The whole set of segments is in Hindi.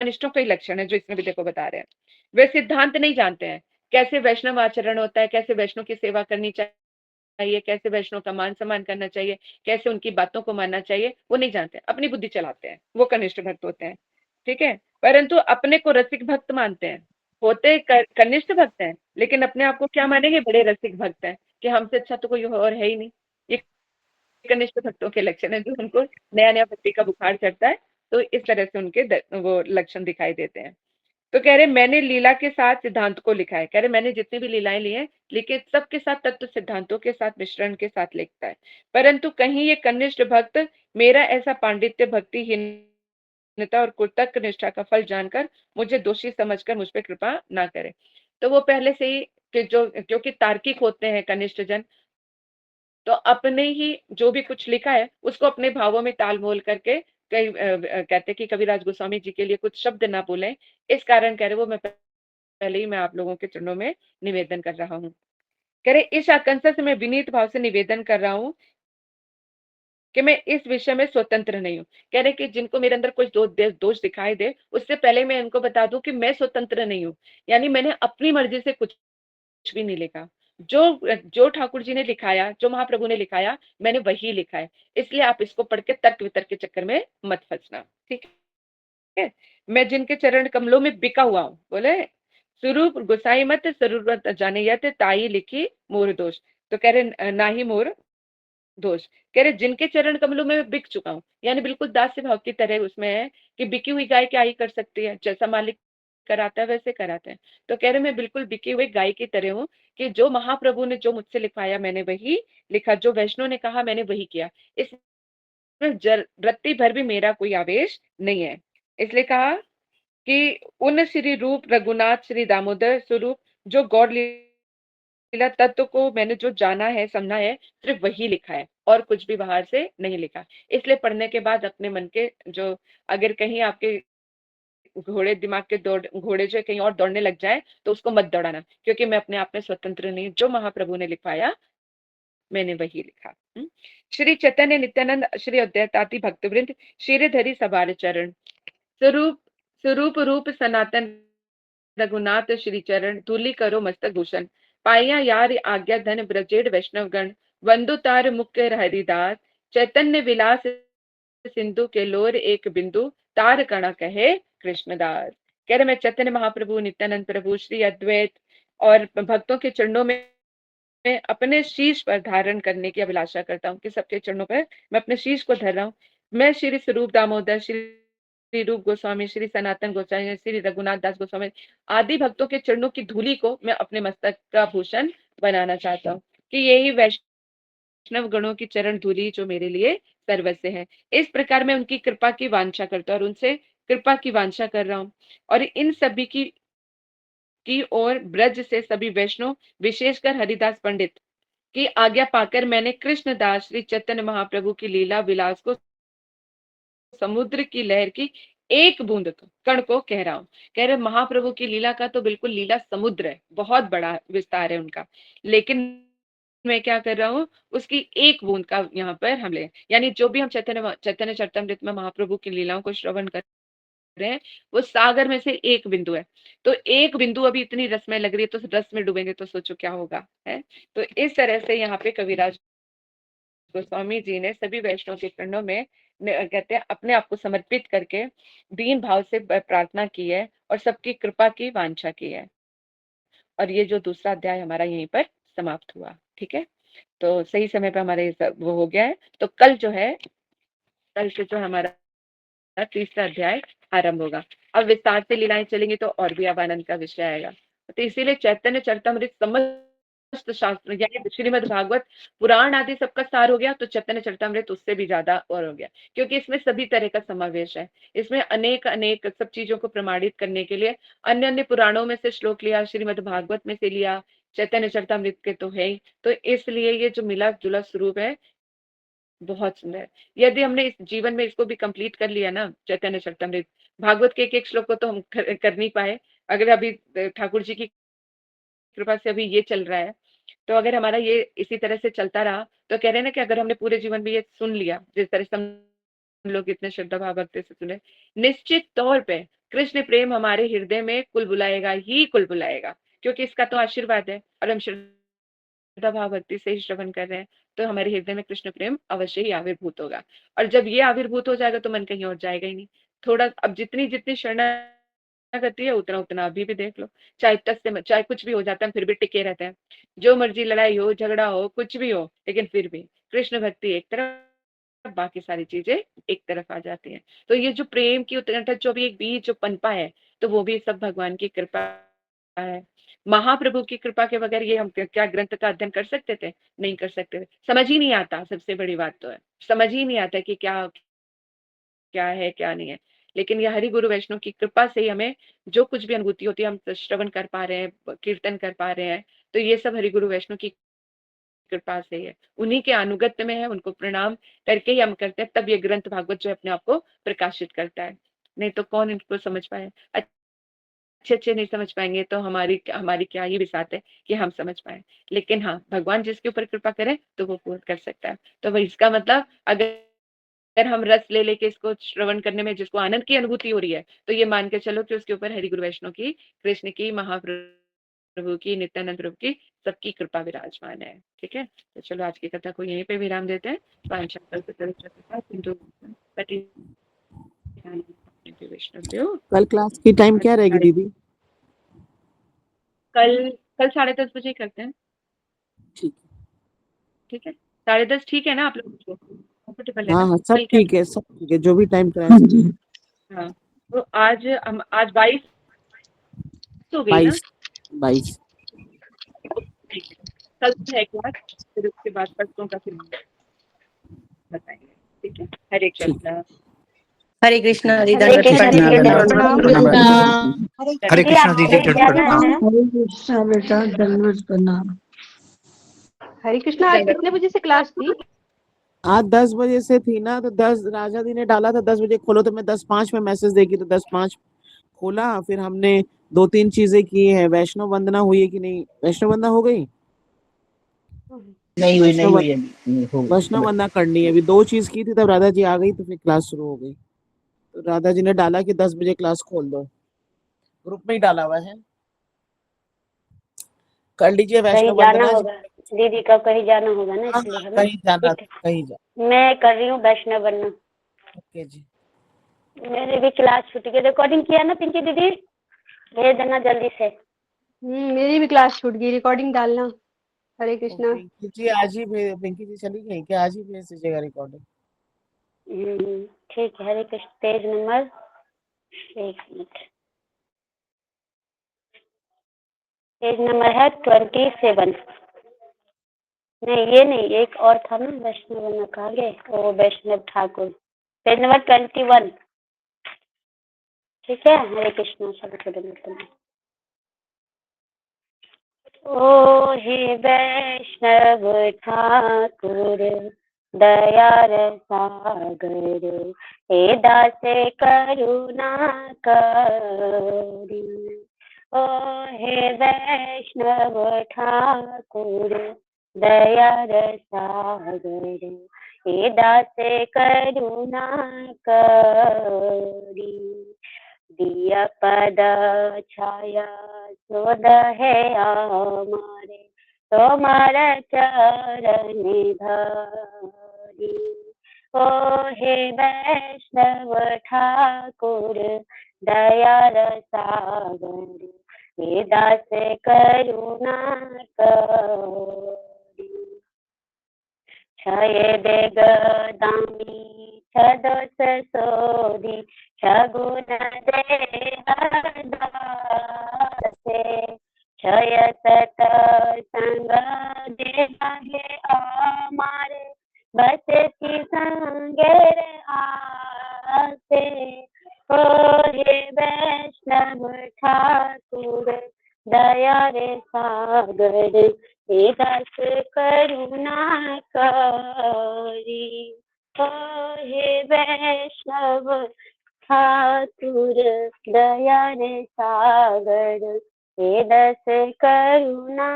कनिष्ठों का ही लक्षण है जो इसमें भी देखो बता रहे हैं। वे सिद्धांत नहीं जानते हैं, कैसे वैष्णव आचरण होता है, कैसे वैष्णव की सेवा करनी चाहिए, कैसे वैष्णव का मान-सम्मान करना चाहिए, कैसे उनकी बातों को मानना चाहिए, वो नहीं जानते हैं, अपनी बुद्धि चलाते हैं, वो कनिष्ठ भक्त होते हैं, ठीक है? परंतु अपने को रसिक भक्त मानते हैं, होते कनिष्ठ भक्त हैं, लेकिन अपने आप को क्या मानेंगे? बड़े रसिक भक्त हैं, कि हमसे अच्छा तो कोई और है ही नहीं। ये कनिष्ठ भक्तों के लक्षण है, जो उनको नया-नया भक्ति का बुखार चढ़ता है, तो इस तरह से उनके वो लक्षण दिखाई देते हैं। तो कह रहे मैंने लीला के साथ सिद्धांत को लिखा है, कह रहे मैंने जितनी भी लीलाएं ली हैं लिखे सबके साथ तत्व सिद्धांतों के साथ मिश्रण के साथ लिखता है, परंतु कहीं ये कनिष्ठ भक्त मेरा ऐसा पांडित्य भक्तिहीनता और कुतर्क निष्ठा का फल जानकर मुझे दोषी समझकर मुझ पर कृपा ना करे। तो वो पहले से ही कि जो क्योंकि तार्किक होते हैं कनिष्ठ जन, तो अपने ही जो भी कुछ लिखा है उसको अपने भावों में ताल-मोल करके कहते हैं कि कविराज गोस्वामी जी के लिए कुछ शब्द ना बोलें, इस कारण कह रहे वो मैं पहले ही मैं आप लोगों के चरणों में निवेदन कर रहा हूँ। कह रहे इस आकांक्षा से मैं विनीत भाव से निवेदन कर रहा हूँ कि मैं इस विषय में स्वतंत्र नहीं हूँ। कह रहे कि जिनको मेरे अंदर कुछ दोष दिखाई दे, उससे पहले मैं इनको बता दूँ कि मैं स्वतंत्र नहीं हूँ। यानी मैंने अपनी मर्ज़ी से कुछ भी नहीं लिखा। जो जो ठाकुर जी ने लिखाया, जो महाप्रभु ने लिखाया, मैंने वही लिखा है। इसलिए आप इसको पढ़ के तर्क-वितर्क के चक्कर में मत फँसना, ठीक है? मैं जिनके चरण कमलों में बिका हुआ हूँ, बोले स्वरूप गोसाई मत ज़रूरत जानियत ताई लिखी मोर दोष। तो कह रहे ना ही मोर दोष। कह रहे जिनके चरण कमलों में मैं बिक चुका हूँ, यानी बिल्कुल दास्य भाव की तरह उसमें है कि बिकी हुई गाय क्या ही कर सकती है, जैसा मालिक कराता है वैसे कराते हैं। तो कह रहे मैं बिल्कुल बिकी हुई गाय की तरह हूँ कि जो महाप्रभु ने जो मुझसे लिखवाया मैंने वही लिखा, जो वैष्णव ने कहा मैंने वही किया। इसमें रत्ती भर भी मेरा कोई आवेश नहीं है। इसलिए कहा कि उन श्री रूप रघुनाथ श्री दामोदर स्वरूप जो गौर लीला तत्व को मैंने जो जाना है, समझा है, सिर्फ वही लिखा है और कुछ भी बाहर से नहीं लिखा। इसलिए पढ़ने के बाद अपने मन के जो अगर कहीं आपके घोड़े जो है कहीं और दौड़ने लग जाए, तो उसको मत दौड़ाना, क्योंकि मैं अपने आप में स्वतंत्र नहीं, जो महाप्रभु ने लिखवाया, मैंने वही लिखा। श्री चैतन्य नित्यानंद श्री अद्वैताति भक्तवृंद शिरधरि सवार चरण स्वरूप स्वरूप रूप सनातन रघुनाथ श्री चरण धूलि करो मस्तक भूषण पाया यार आज्ञा धन ब्रजेड वैष्णव गण वंदु तार मुख्य हरिदास चैतन्य विलास सिंधु के लोर एक बिंदु तार कणा कहे कृष्णदास। कह रहे मैं चैतन्य महाप्रभु नित्यानंद प्रभु श्री अद्वैत और भक्तों के चरणों में मैं अपने शीश पर धारण करने की अभिलाषा करता हूँ कि सबके चरणों पर मैं अपने शीश को धर रहा हूँ। मैं श्री स्वरूप दामोदर श्री रूप गोस्वामी श्री सनातन गोस्वामी श्री रघुनाथ दास गोस्वामी आदि भक्तों के चरणों की धूलि को मैं अपने मस्तक का भूषण बनाना चाहता हूँ कि यही वैष्णव गणों की चरण धूलि जो मेरे लिए सर्वस्व है। इस प्रकार मैं उनकी कृपा की वांछा करता हूँ और उनसे कृपा की वांछा कर रहा हूँ और इन सभी की ओर ब्रज से सभी वैष्णव विशेषकर हरिदास पंडित की आज्ञा पाकर मैंने कृष्णदास श्री चैतन्य महाप्रभु की लीला विलास को समुद्र की लहर की एक बूंद कण को कह रहा हूं। कह रहे महाप्रभु की लीला का तो बिल्कुल लीला समुद्र है, बहुत बड़ा विस्तार है उनका, लेकिन मैं क्या कर रहा हूँ उसकी एक बूंद का यहाँ पर हम ले, यानी जो भी हम चैतन्य चैतन्य चरितमृत में महाप्रभु की लीलाओं को श्रवण कर रहे हैं वो सागर में से एक बिंदु है। तो एक बिंदु अभी इतनी रसमय लग रही है, तो रस में डूबेंगे तो सोचो क्या होगा, है। तो इस तरह से यहाँ पे कविराज गोस्वामी जी ने सभी वैष्णव के चरणों में कहते हैं अपने आप को समर्पित करके दीन भाव से प्रार्थना की है और सबकी कृपा की वांछा की है। और ये जो दूसरा अध्याय हमारा यहीं पर समाप्त हुआ, ठीक है। तो सही समय पे हमारे वो हो गया है। तो कल जो है, कल से जो हमारा तीसरा अध्याय आरंभ होगा। अब विस्तार से लीलाएं चलेंगी तो और भी अब आनंद का विषय आएगा। तो इसीलिए चैतन्य चरितमृत समस्त शास्त्र यानी श्रीमद् भागवत पुराण आदि सबका सार हो गया, तो चैतन्य चरितमृत उससे भी ज्यादा और हो गया, क्योंकि इसमें सभी तरह का समावेश है। इसमें अनेक अनेक सब चीजों को प्रमाणित करने के लिए अन्य अन्य पुराणों में से श्लोक लिया, श्रीमद् भागवत में से लिया, चैतन्य चरितमृत के तो है ही। तो इसलिए ये जो मिला जुला स्वरूप है बहुत सुंदर। यदि हमने इस जीवन में इसको भी कंप्लीट कर लिया ना, चैतन्य चरितमृत भागवत के एक एक श्लोक को तो हम कर नहीं पाए। अगर अभी ठाकुर जी की कृपा से अभी ये चल रहा है, तो अगर हमारा ये इसी तरह से चलता रहा तो कह रहे हैं ना कि अगर हमने पूरे जीवन में ये सुन लिया जिस तरह से लोग इतने श्रद्धा भाव भक्ति से सुने, निश्चित तौर पे कृष्ण प्रेम हमारे हृदय में कुल बुलाएगा ही कुल बुलाएगा, क्योंकि इसका तो आशीर्वाद है और हम श्रद्धा भाव भक्ति से ही श्रवण कर रहे हैं, तो हमारे हृदय में कृष्ण प्रेम अवश्य ही आविर्भूत होगा। और जब ये आविर्भूत हो जाएगा तो मन कहीं और जाएगा ही नहीं। थोड़ा अब जितनी जितनी शरणागति है उतना उतना अभी भी देख लो, चाहे चाहे कुछ भी हो जाता है, फिर भी टिके रहते हैं। जो मर्जी लड़ाई हो, झगड़ा हो, कुछ भी हो, लेकिन फिर भी कृष्ण भक्ति एक तरफ, बाकी सारी चीजें एक तरफ आ जाती हैं। तो ये जो प्रेम की उत्कंठा, जो भी एक बीज जो पनपा है, तो वो भी सब भगवान की कृपा है। महाप्रभु की कृपा के बगैर ये हम क्या ग्रंथ का अध्ययन कर सकते थे? नहीं कर सकते थे। समझ ही नहीं आता, सबसे बड़ी बात तो है समझ ही नहीं आता कि क्या क्या है क्या नहीं है। लेकिन ये हरि गुरु वैष्णव की कृपा से ही हमें जो कुछ भी अनुभूति होती है, हम श्रवण कर पा रहे हैं, कीर्तन कर पा रहे हैं, तो ये सब हरि गुरु वैष्णव की कृपा से ही है। उन्हीं के अनुगत्य में है, उनको प्रणाम करके ही हम करते हैं, तब ये ग्रंथ भागवत जो अपने आप को प्रकाशित करता है। नहीं तो कौन इनको समझ पाए? अच्छे अच्छे नहीं समझ पाएंगे तो हमारी हमारी क्या ही बिसात है कि हम समझ पाए। लेकिन हाँ, भगवान जिसके ऊपर कृपा करे तो वो पूर्ण कर सकता है। तो वही इसका मतलब, अगर हम रस ले लेके इसको श्रवण करने में जिसको आनंद की अनुभूति हो रही है, तो ये मान के चलो कि उसके ऊपर हरि गुरु वैष्णव की, कृष्ण की, महाप्रभु की, नित्यानंद प्रभु की, सबकी कृपा विराजमान है। ठीक है, तो चलो आज की कथा को यहीं पे विराम देते हैं। वैष्णव कल क्लास की टाइम क्या रहेगी दीदी? कल कल 10:30 बजे करते हैं। ठीक ठीक है, 10:30 ठीक है ना आप लोग को? कंफर्टेबल है हाँ ना? हाँ, सब कल क्या? ठीक है, सब ठीक है, जो भी टाइम कराए। हाँ, तो आज हम आज 22 हो गई ना? 22 ठीक है, कल है क्लास, फिर उसके बाद परसों का फिर बताएंगे। ठीक है, हरे ठीक। कृष्णा। हरे कृष्णा हरि हरे दंडवत कृष्णा प्रणाम। दीदी, प्रणाम। हरे दीदी कृष्णा आपको दीदी, कहीं दंडवत जाना प्रणाम। है? हरे कृष्णा बेटा, दंडवत प्रणाम। हरे कृष्णा, आज कितने बजे से क्लास थी? आज 10 बजे से थी ना, तो 10 राजा दी ने डाला था 10 बजे खोलो, तो मैं 10:05 में मैसेज देखी, तो 10:05 खोला। फिर हमने 2-3 चीजें की है। वैष्णव वंदना हुई है कि नहीं? वैष्णव वंदना हो गई? नहीं हुई वैष्णव अभी, हो गई। वैष्णव वंदना करनी है। अभी 2 चीज की थी, तब राधा जी आ गई, तो फिर क्लास शुरू हो गई। तो राधा जी ने डाला कि 10 बजे क्लास खोल दो, ग्रुप में ही डाला हुआ है, कर लीजिए कहीं वैष्णव जाना वंदना। होगा दीदी का, कहीं जाना होगा ना, हाँ इसलिए हाँ, है ना? कहीं जाना, ठीक कहीं जा। है, मैं कर रही हूँ वैष्णव बनना। ओके जी। मेरी भी क्लास छूट गई। रिकॉर्डिंग किया ना पिंकी दीदी? भेज देना जल्दी से। मेरी भी क्लास छूट गई, रिकॉर्डिंग डालना। हरे कृष्णा। पिंकी जी आज ही पिंकी जी चली गई क्या? आज ही भेज दीजिएगा रिकॉर्डिंग। ठीक है। हरे कृष्ण। पेज नंबर, एक मिनट, पेज नंबर है 27। नहीं, ये नहीं, एक और था ना, वैष्णव बनना कहा गए, वो वैष्णव ठाकुर। Page number 21। ठीक है। हरे कृष्णा। सब छोटे। ओ हे वैष्णव ठाकुर, दया सागर, हे दास करुणा करी। ओ हे वैष्णव ठाकुर, दया सागर, हे दास करुणा करी। दिया पद छाया सोद है हमारे, तुम्हारा चरण धरी। ओ हे वैष्णव ठाकुर, दया सागर, हे दास करुणा करी। क्षय देग दामी छदोस सोधी, छगुण देहदासे, क्षय सत संग देहा है हमारे, बस की संगे आसे। ओ हे वैष्णव ठाकुर, दया रे सागर, हे दास करुणा करी। ओ हे वैष्णव ठाकुर, दया रे सागर, हे दास करुणा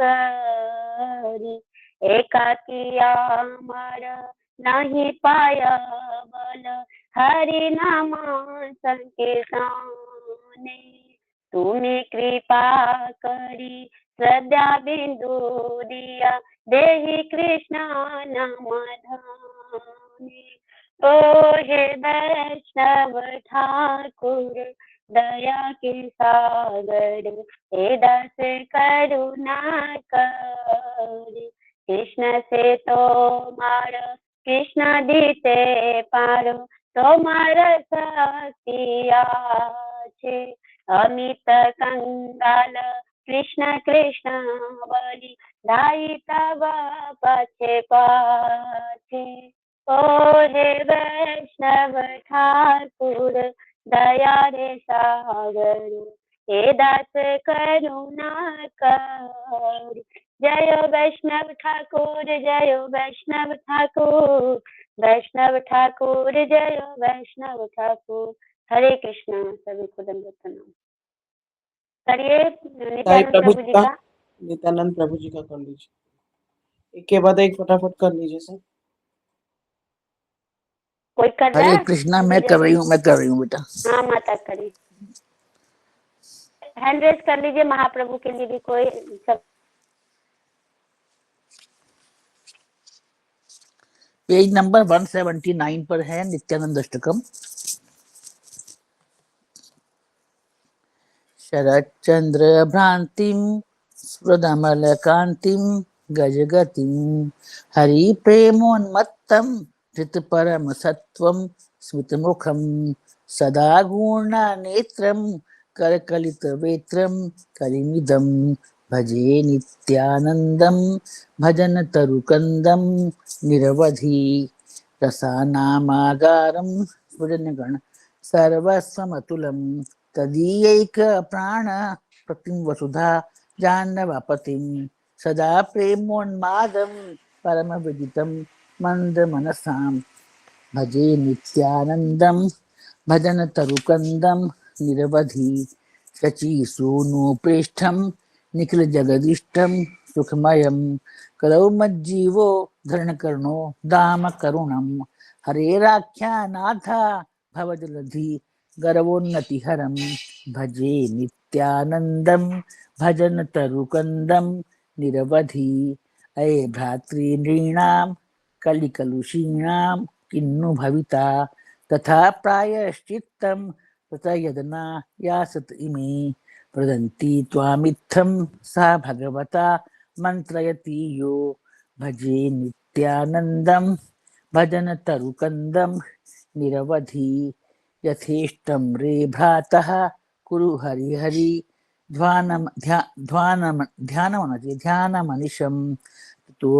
करी। एकाकी आमार नाही पाया बल हरि नाम संकीर्तने तुम्ही कृपा करी श्रद्धा बिंदू दिया देहि कृष्ण नाम धाने ओ हे वैष्णव ठाकुर दया के सागर हे दास करुणा कर कृष्ण से तो मार कृष्ण दीते पारो तो मार सतिया छे अमित कंगाल कृष्ण कृष्ण बोली दाई तब पछे पाछे ओ हे वैष्णव ठाकुर दया रे सागर हे दास करुणा कर जय वैष्णव ठाकुर जय वैष्णव ठाकुर वैष्णव ठाकुर जय वैष्णव ठाकुर। हरे कृष्णा। सभी को दंडवत प्रणाम। करिए साई नित्यानंद प्रभु प्रभु जी जी का, का। नित्यानंद प्रभु जी का कर लीजिए, एक के बाद एक फटाफट कर लीजिए सर। कोई कर रहा हरे है? कृष्णा, मैं कर रही हूँ बेटा। हाँ माता करिए। हैंड रेज कर लीजिए महाप्रभु के लिए भी कोई सब। पेज नंबर 179 पर है नित्यानंद अष्टकम। शरच्चंद्र भ्रांतिम स्फुरदमल कांतिम गजगतिम हरिप्रेमोन्मत्तम धृत परम सत्वम स्मितमुखम सदा गुणनेत्रम करकलितवेत्रम कलिमिदं भजे नित्यानंदम भजन तरुकंदम निरवधि रसानामागारम स्फुरनगण सर्वस्वमतुलम तदीयैक प्राण प्रतिम वसुधा जाह्नवपतिं सदा प्रेमोन्मादं परम विदितं मंद मनसां भजे नित्यानंदं भजन तरुकंदं निरवधि शचीसूनु प्रेष्ठं निखिल जगदिष्टं सुखमयं कलौ मज्जीवो धरणकर्णो दाम करुणं हरेराख्यानाथ भवजलधि गर्वोन्नतिहरं भजे नित्यानंदं भजन तरुकंदं निरवधि अये भ्रातॄणां कलिकलुषीणां किन्नु भविता तथा प्रायश्चित्तं तथा यदना यासत इमे वदन्ति त्वामित्थं सा भगवता मन्त्रयति यो भजे नित्यानन्दं भजन तरुकन्दं निरवधि यथेष्टं रे भ्रातः कुरु हरिहरि ध्यानमनिशं तो